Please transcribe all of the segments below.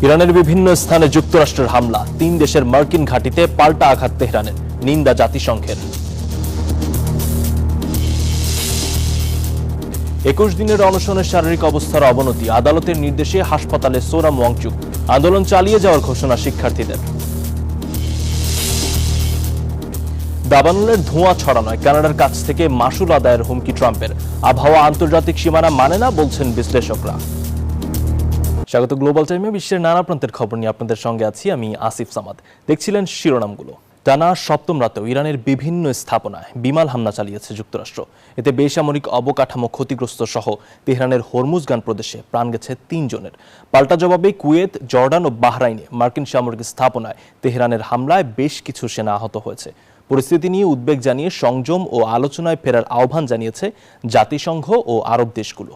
ইরানের বিভিন্ন স্থানে যুক্তরাষ্ট্রের হামলা, 3 দেশের মার্কিন ঘাঁটিতে পাল্টা আঘাত তেহরানের, নিন্দা জাতিসংঘের। 21 দিনের অনশনের শারীরিক অবস্থার অবনতি, আদালতের নির্দেশে হাসপাতালে সোরাম ওয়াংচুক, আন্দোলন চালিয়ে যাওয়ার ঘোষণা শিক্ষার্থীদের। দাবানলের ধোঁয়া ছড়ানোয় কানাডার কাছ থেকে মাসুল আদায়ের হুমকি ট্রাম্পের, আবহাওয়া আন্তর্জাতিক সীমানা মানে না বলছেন বিশ্লেষকরা। স্বাগত গ্লোবাল টাইমে। বিশ্বের নানা প্রান্তের খবর নিয়ে আপনাদের সঙ্গে আছি আমি আসিফ সামাদ। দেখছিলেন শিরোনামগুলো। টানা সপ্তম রাতেও ইরানের বিভিন্ন স্থাপনায় বিমান হামলা চালিয়েছে যুক্তরাষ্ট্র। এতে বেসামরিক অবকাঠামো ক্ষতিগ্রস্ত সহ তেহরানের হরমুজগান প্রদেশে প্রাণ গেছে 3 জনের। পাল্টা জবাবে কুয়েত, জর্ডান ও বাহরাইনে মার্কিন সামরিক স্থাপনায় তেহরানের হামলায় বেশ কিছু সেনা আহত হয়েছে। পরিস্থিতি নিয়ে উদ্বেগ জানিয়ে সংযম ও আলোচনায় ফেরার আহ্বান জানিয়েছে জাতিসংঘ ও আরব দেশগুলো।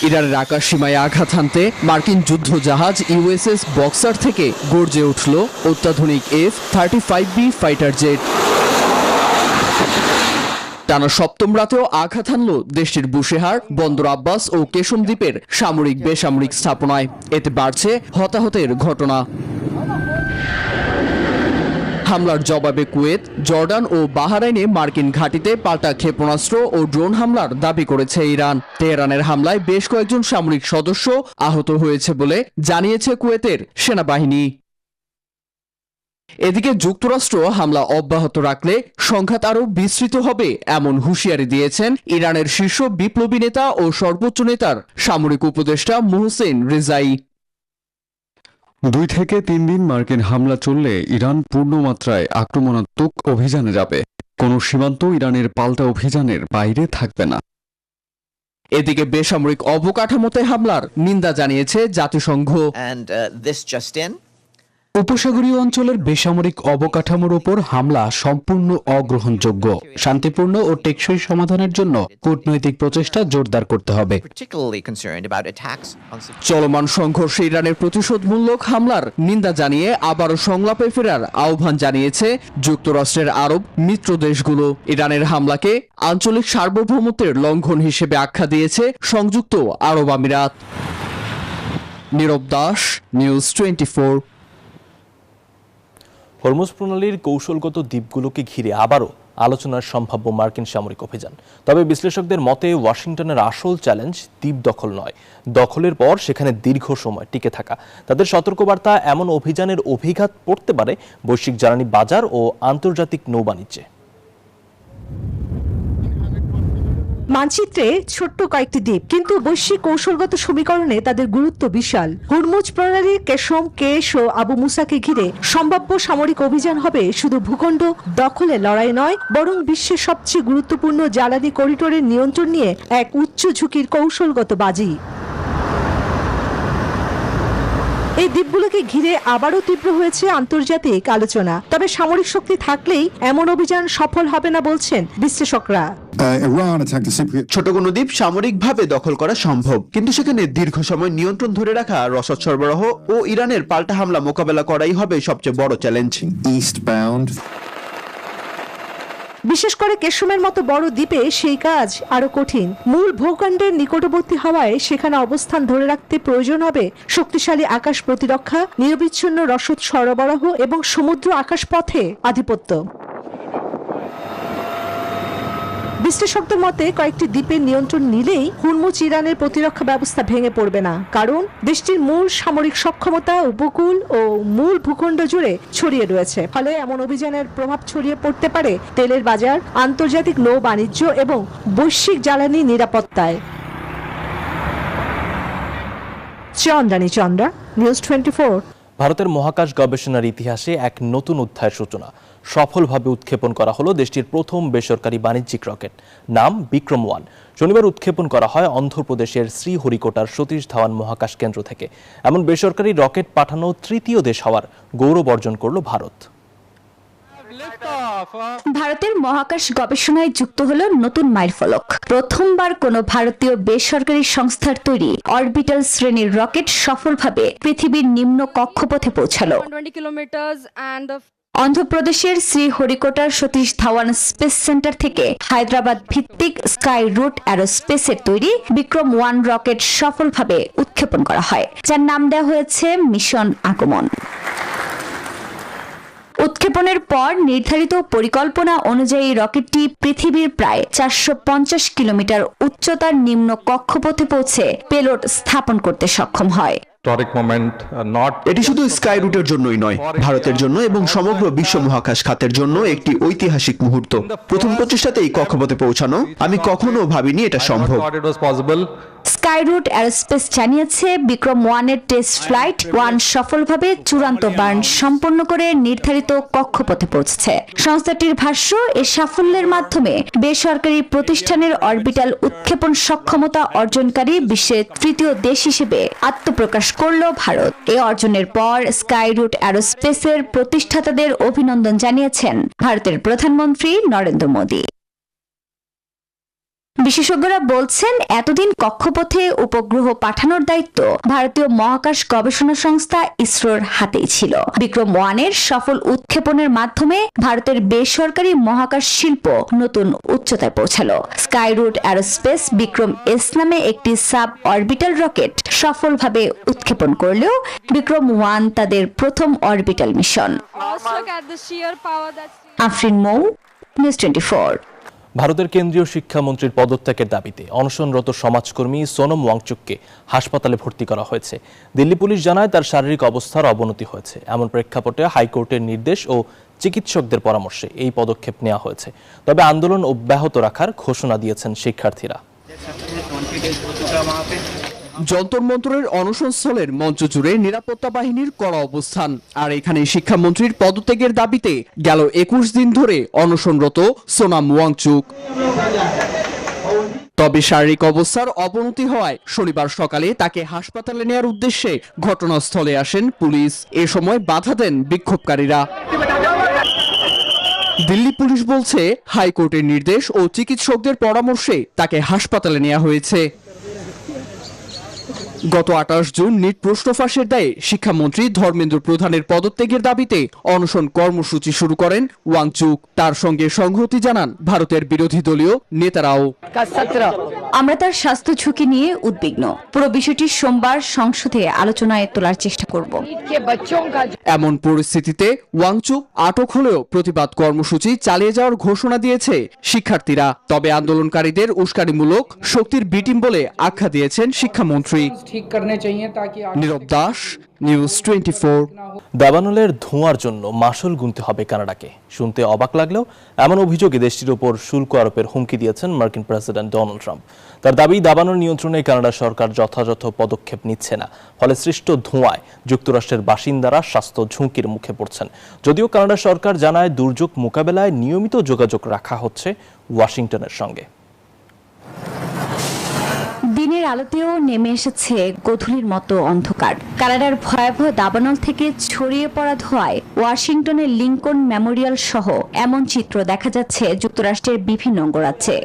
ইরানের আকাশ সীমায় আঘাত হানতে মার্কিন যুদ্ধ জাহাজ ইউএসএস বক্সার থেকে গর্জে উঠল অত্যাধুনিক F-35B ফাইটার জেট। টানা সপ্তম রাতেও আঘাত হানল দেশটির বুশেহার, বন্দর আব্বাস ও কেশম দ্বীপের সামরিক বেসামরিক স্থাপনায়। এতে বাড়ছে হতাহতের ঘটনা। হামলার জবাবে কুয়েত, জর্ডান ও বাহরাইনে মার্কিন ঘাঁটিতে পাল্টা ক্ষেপণাস্ত্র ও ড্রোন হামলার দাবি করেছে ইরান। তেহরানের হামলায় বেশ কয়েকজন সামরিক সদস্য আহত হয়েছে বলে জানিয়েছে কুয়েতের সেনাবাহিনী। এদিকে যুক্তরাষ্ট্র হামলা অব্যাহত রাখলে সংঘাত আরও বিস্তৃত হবে এমন হুঁশিয়ারি দিয়েছেন ইরানের শীর্ষ বিপ্লবী নেতা ও সর্বোচ্চ নেতার সামরিক উপদেষ্টা মোহসেন রেজাই। 2 থেকে 3 দিন মার্কিন হামলা চললে ইরান পূর্ণমাত্রায় আক্রমণাত্মক অভিযানে যাবে। কোনো সীমান্ত ইরানের পাল্টা অভিযানের বাইরে থাকবে না। এদিকে বেসামরিক অবকাঠামোতে হামলার নিন্দা জানিয়েছে জাতিসংঘ। উপসাগরীয় অঞ্চলের বেসামরিক অবকাঠামোর উপর হামলা সম্পূর্ণ অগ্রহণযোগ্য। শান্তিপূর্ণ ও টেকসই সমাধানের জন্য কূটনৈতিক প্রচেষ্টা জোরদার করতে হবে। চলমান সংঘর্ষে ইরানের প্রতিশোধমূলক হামলার নিন্দা জানিয়ে আবারও সংলাপে ফেরার আহ্বান জানিয়েছে যুক্তরাষ্ট্রের আরব মিত্র দেশগুলো। ইরানের হামলাকে আঞ্চলিক সার্বভৌমত্বের লঙ্ঘন হিসেবে আখ্যা দিয়েছে সংযুক্ত আরব আমিরাত। নীরব দাস, নিউজ 24। হরমুজ প্রণালীর কৌশলগত দ্বীপগুলোকে ঘিরে আবারও আলোচনার সম্ভাব্য মার্কিন সামরিক অভিযান। তবে বিশ্লেষকদের মতে ওয়াশিংটনের আসল চ্যালেঞ্জ দ্বীপ দখল নয়, দখলের পর সেখানে দীর্ঘ সময় টিকে থাকা। তাদের সতর্কবার্তা, এমন অভিযানের অভিঘাত পড়তে পারে বৈশ্বিক জ্বালানি বাজার ও আন্তর্জাতিক নৌবাণিজ্যে। মানচিত্রে ছোট্ট কয়েকটি দ্বীপ, কিন্তু বৈশ্বিক কৌশলগত সমীকরণে তাদের গুরুত্ব বিশাল। হরমুজ প্রণালীর কেশম, কেশ ও আবু মুসাকে ঘিরে সম্ভাব্য সামরিক অভিযান হবে শুধু ভূখণ্ড দখলে লড়াই নয়, বরং বিশ্বের সবচেয়ে গুরুত্বপূর্ণ জ্বালানি করিডোরের নিয়ন্ত্রণ নিয়ে এক উচ্চ ঝুঁকির কৌশলগত বাজি। এই দ্বীপগুলোকে ঘিরে আবারও তীব্র হয়েছে আন্তর্জাতিক আলোচনা। তবে সামরিক শক্তি থাকলেই এমন অভিযান সফল হবে না বলছেন বিশ্লেষকরা। ছোট কোনো দ্বীপ সামরিকভাবে দখল করা সম্ভব, কিন্তু সেখানে দীর্ঘ সময় নিয়ন্ত্রণ ধরে রাখা, রসদ সরবরাহ ও ইরানের পাল্টা হামলা মোকাবেলা করাই হবে সবচেয়ে বড় চ্যালেঞ্জ। বিশেষ করে কেশমের মতো বড় দ্বীপে সেই কাজ আরো কঠিন। মূল ভূখণ্ডের নিকটবর্তী হওয়ায় সেখানে অবস্থান ধরে রাখতে প্রয়োজন হবে শক্তিশালী আকাশ প্রতিরক্ষা, নিরবিচ্ছিন্ন রসদ সরবরাহ এবং সমুদ্র আকাশ পথে আধিপত্য। বিশ্লেষকদের মতে কয়েকটি দ্বীপের নিয়ন্ত্রণ নিলেই হরমুজ ইরানের প্রতিরক্ষা ব্যবস্থা ভেঙে পড়বে না, কারণ দেশটির মূল সামরিক সক্ষমতা উপকূল ও মূল ভূখণ্ড জুড়ে ছড়িয়ে রয়েছে। ফলে এমন অভিযানের প্রভাব ছড়িয়ে পড়তে পারে তেলের বাজার, আন্তর্জাতিক নৌ বাণিজ্য এবং বৈশ্বিক জ্বালানি নিরাপত্তায়। চন্দ্রানী চন্দ্রা, নিউজ 24। ভারতের মহাকাশ গবেষণার ইতিহাসে এক নতুন অধ্যায়ের সূচনা। সফলভাবে উৎক্ষেপণ করা হলো দেশটির প্রথম বেসরকারি বাণিজ্যিক রকেট, নাম বিক্রম-1। শনিবার উৎক্ষেপণ করা হয় অন্ধ্রপ্রদেশের শ্রীহরিকোটার সতীশ ধাওয়ান মহাকাশ কেন্দ্র থেকে। এমন বেসরকারি রকেট পাঠানো তৃতীয় দেশ হওয়ার গৌরব অর্জন করল ভারত। ভারতের মহাকাশ গবেষণায় যুক্ত হলো নতুন মাইলফলক। প্রথমবার কোনো ভারতীয় বেসরকারি সংস্থার তৈরি অরবিটাল শ্রেণীর রকেট সফলভাবে পৃথিবীর নিম্ন কক্ষপথে পৌঁছালো। অন্ধ্রপ্রদেশের শ্রীহরিকোটার সতীশ ধাওয়ান স্পেস সেন্টার থেকে হায়দ্রাবাদ ভিত্তিক স্কাই রুট অ্যারোস্পেসের তৈরি বিক্রম-1 রকেট সফলভাবে উৎক্ষেপণ করা হয়, যার নাম দেওয়া হয়েছে মিশন আগমন। উৎক্ষেপণের পর নির্ধারিত পরিকল্পনা অনুযায়ী রকেটটি পৃথিবীর প্রায় 450 কিলোমিটার উচ্চতার নিম্ন কক্ষপথে পৌঁছে পেলোড স্থাপন করতে সক্ষম হয়। এটি শুধু স্কাই রুটের জন্যই নয়, ভারতের জন্য এবং সমগ্র বিশ্ব মহাকাশ খাতের জন্য একটি ঐতিহাসিক মুহূর্ত। প্রথম প্রচেষ্টাতেই কক্ষপথে পৌঁছানো, আমি কখনো ভাবিনি এটা সম্ভব। স্কাই রুট অ্যারোস্পেস জানিয়েছে বিক্রম-1 এর টেস্ট ফ্লাইট 1 সফলভাবে চূড়ান্ত বার্ন সম্পন্ন করে নির্ধারিত কক্ষপথে পৌঁছেছে। সংস্থাটির ভাষ্য, এই সাফল্যের মাধ্যমে বেসরকারি প্রতিষ্ঠানের অরবিটাল উৎক্ষেপণ সক্ষমতা অর্জনকারী বিশ্বের তৃতীয় দেশ হিসেবে আত্মপ্রকাশ করল ভারত। এই অর্জনের পর স্কাই রুট অ্যারোস্পেসের প্রতিষ্ঠাতাদের অভিনন্দন জানিয়েছেন ভারতের প্রধানমন্ত্রী নরেন্দ্র মোদী। বিশেষজ্ঞরা বলছেন, এতদিন কক্ষপথে উপগ্রহ পাঠানোর দায়িত্ব ভারতীয় মহাকাশ গবেষণা সংস্থা ইসরোর হাতেই ছিল। বিক্রম-1 এর সফল উৎক্ষেপণের মাধ্যমে ভারতের বেসরকারি মহাকাশ শিল্প নতুন উচ্চতায় পৌঁছালো। স্কাই রুট অ্যারোস্পেস বিক্রম-S নামে একটি সাব অরবিটাল রকেট সফলভাবে উৎক্ষেপণ করলেও বিক্রম-1 তাদের প্রথম অরবিটাল মিশন। আফরিন মৌ, নিউজ 24। ভারতের কেন্দ্রীয় শিক্ষামন্ত্রীর পদত্যাগের দাবিতে অনশনরত সমাজকর্মী সোনম ওয়াংচুককে হাসপাতালে ভর্তি করা হয়েছে। দিল্লি পুলিশ জানায় তার শারীরিক অবস্থার অবনতি হয়েছে। এমন প্রেক্ষাপটে হাইকোর্টের নির্দেশ ও চিকিৎসকদের পরামর্শে এই পদক্ষেপ নেওয়া হয়েছে। তবে আন্দোলন অব্যাহত রাখার ঘোষণা দিয়েছেন শিক্ষার্থীরা। যন্তর মন্তরের অনশনস্থলের মঞ্চ জুড়ে নিরাপত্তা বাহিনীর কড়া অবস্থান। আর এখানে শিক্ষামন্ত্রীর পদত্যাগের দাবিতে গেল 21 দিন ধরে অনশনরত সোনাম ওয়াংচুক। তবে শারীরিক অবস্থার অবনতি হওয়ায় শনিবার সকালে তাকে হাসপাতালে নেওয়ার উদ্দেশ্যে ঘটনাস্থলে আসেন পুলিশ। এ সময় বাধা দেন বিক্ষোভকারীরা। দিল্লি পুলিশ বলছে, হাইকোর্টের নির্দেশ ও চিকিৎসকদের পরামর্শে তাকে হাসপাতালে নেওয়া হয়েছে। গত 28 জুন নিট প্রশ্ন ফাঁসের দায়ে শিক্ষামন্ত্রী ধর্মেন্দ্র প্রধানের পদত্যাগের দাবিতে অনশন কর্মসূচি শুরু করেন ওয়াংচুক। তার সঙ্গে সংহতি জানান ভারতের বিরোধী দলীয় নেতারাও। আমরা তার স্বাস্থ্য ঝুঁকি নিয়ে উদ্বিগ্ন। পুরো বিষয়টি সোমবার সংসদে আলোচনায় তোলার চেষ্টা করব। এমন পরিস্থিতিতে ওয়াংচুক আটক হলেও প্রতিবাদ কর্মসূচি চালিয়ে যাওয়ার ঘোষণা দিয়েছে শিক্ষার্থীরা। তবে আন্দোলনকারীদের উস্কানিমূলক শক্তির বিটিম বলে আখ্যা দিয়েছেন শিক্ষামন্ত্রী। নীরব দাস, নিউজ 24। দাবানলের ধোঁয়ার জন্য মাশুল গুনতে হবে কানাডাকে। শুনতে অবাক লাগলেও এমন অভিযোগে দেশটির উপর শুল্ক আরোপের হুমকি দিয়েছেন মার্কিন প্রেসিডেন্ট ডোনাল্ড ট্রাম্প। তার দাবি, দাবানল নিয়ন্ত্রণে কানাডা সরকার যথাযথ পদক্ষেপ নিচ্ছে না, ফলে সৃষ্ট ধোঁয়ায় যুক্তরাষ্ট্রের বাসিন্দারা স্বাস্থ্য ঝুঁকির মুখে পড়ছেন। যদিও কানাডা সরকার জানায় দুর্যোগ মোকাবেলায় নিয়মিত যোগাযোগ রাখা হচ্ছে ওয়াশিংটনের সঙ্গে। দিনের আলোতেও নেমে এসেছে গধূলির মতো অন্ধকার। কানাডার ভয়াবহ দাবানল থেকে ছড়িয়ে পড়া ধোঁয়ায় ওয়াশিংটনের লিঙ্কন মেমোরিয়াল সহ এমন চিত্র দেখা যাচ্ছে যুক্তরাষ্ট্রের বিভিন্ন অঙ্গরাজ্যে।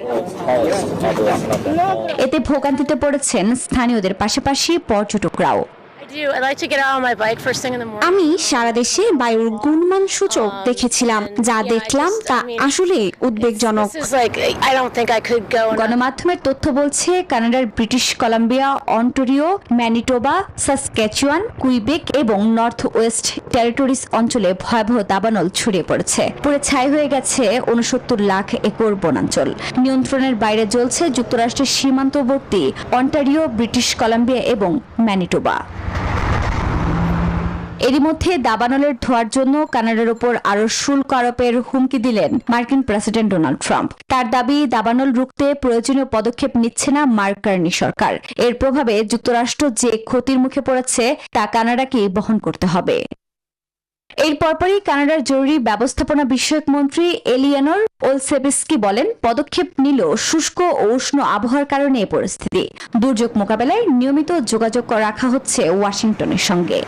এতে ভোগান্তিতে পড়েছেন স্থানীয়দের পাশাপাশি পর্যটকরাও। আমি সারা দেশে বায়ুর গুণমান সূচক দেখেছিলাম, যা দেখলাম তা আসলে উদ্বেগজনক। গণমাধ্যমের তথ্য বলছে, কানাডার British Columbia, Ontario, Manitoba, Saskatchewan, Quebec এবং নর্থ ওয়েস্ট টেরিটরিজ অঞ্চলে ভয়াবহ দাবানল ছড়িয়ে পড়েছে। পুরো ছাই হয়ে গেছে 69 লাখ একর বনাঞ্চল। নিয়ন্ত্রণের বাইরে জ্বলছে যুক্তরাষ্ট্রের সীমান্তবর্তী অন্টারিও, ব্রিটিশ কলাম্বিয়া এবং ম্যানিটোবা। এরই মধ্যে দাবানলের ধোঁয়ার জন্য কানাডার উপর আরো শুল্ক আরোপের হুমকি দিলেন মার্কিন প্রেসিডেন্ট ডোনাল্ড ট্রাম্প। তার দাবি, দাবানল রুখতে প্রয়োজনীয় পদক্ষেপ নিচ্ছে না মার্ক কার্নি সরকার। এর প্রভাবে যুক্তরাষ্ট্র যে ক্ষতির মুখে পড়েছে তা কানাডাকেই বহন করতে হবে। এর পরপরই কানাডার জরুরি ব্যবস্থাপনা বিষয়ক মন্ত্রী এলিয়ানোর ওলসেভিস্কি বলেন, পদক্ষেপ নিলেও শুষ্ক ও উষ্ণ আবহাওয়ার কারণে এই পরিস্থিতি। দুর্যোগ মোকাবেলায় নিয়মিত যোগাযোগ রাখা হচ্ছে ওয়াশিংটনের সঙ্গে।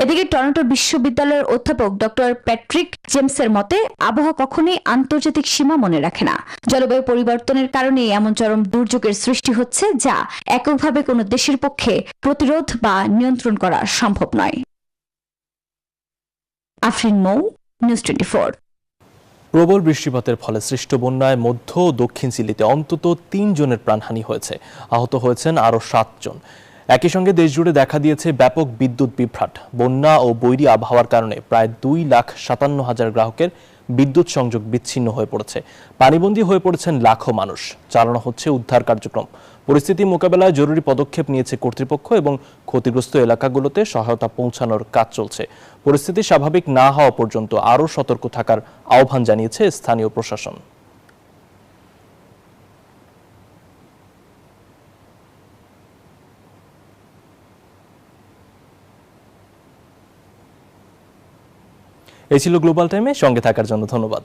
এদিকে টরন্টো বিশ্ববিদ্যালয়ের অধ্যাপক ডক্টর প্যাট্রিক জেমসের মতে, আবহাওয়া কখনোই আন্তর্জাতিক সীমা মনে রাখে না। জলবায়ু পরিবর্তনের কারণে এমন চরম দুর্যোগের সৃষ্টি হচ্ছে, যা এককভাবে কোনো দেশের পক্ষে প্রতিরোধ বা নিয়ন্ত্রণ করা সম্ভব নয়। আফরিন মৌ, নিউজ 24। প্রবল বৃষ্টিপাতের ফলে সৃষ্ট বন্যায় মধ্য ও দক্ষিণ চিলিতে অন্তত 3 জনের প্রাণহানি হয়েছে, আহত হয়েছেন আরও 7 জন। একই সঙ্গে দেশজুড়ে দেখা দিয়েছে ব্যাপক বিদ্যুৎ বিভ্রাট। বন্যা ও বৈরী আবহাওয়ার কারণে প্রায় 2,57,000 গ্রাহকের বিদ্যুৎ সংযোগ বিচ্ছিন্ন হয়ে পড়েছে। পানিবন্দী হয়ে পড়েছেন লাখো মানুষ। চালানো হচ্ছে উদ্ধার কার্যক্রম। পরিস্থিতি মোকাবেলায় জরুরি পদক্ষেপ নিয়েছে কর্তৃপক্ষ এবং ক্ষতিগ্রস্ত এলাকাগুলোতে সহায়তা পৌঁছানোর কাজ চলছে। পরিস্থিতি স্বাভাবিক না হওয়া পর্যন্ত আরও সতর্ক থাকার আহ্বান জানিয়েছে স্থানীয় প্রশাসন। এই ছিল গ্লোবাল টাইমে। সঙ্গে থাকার জন্য ধন্যবাদ।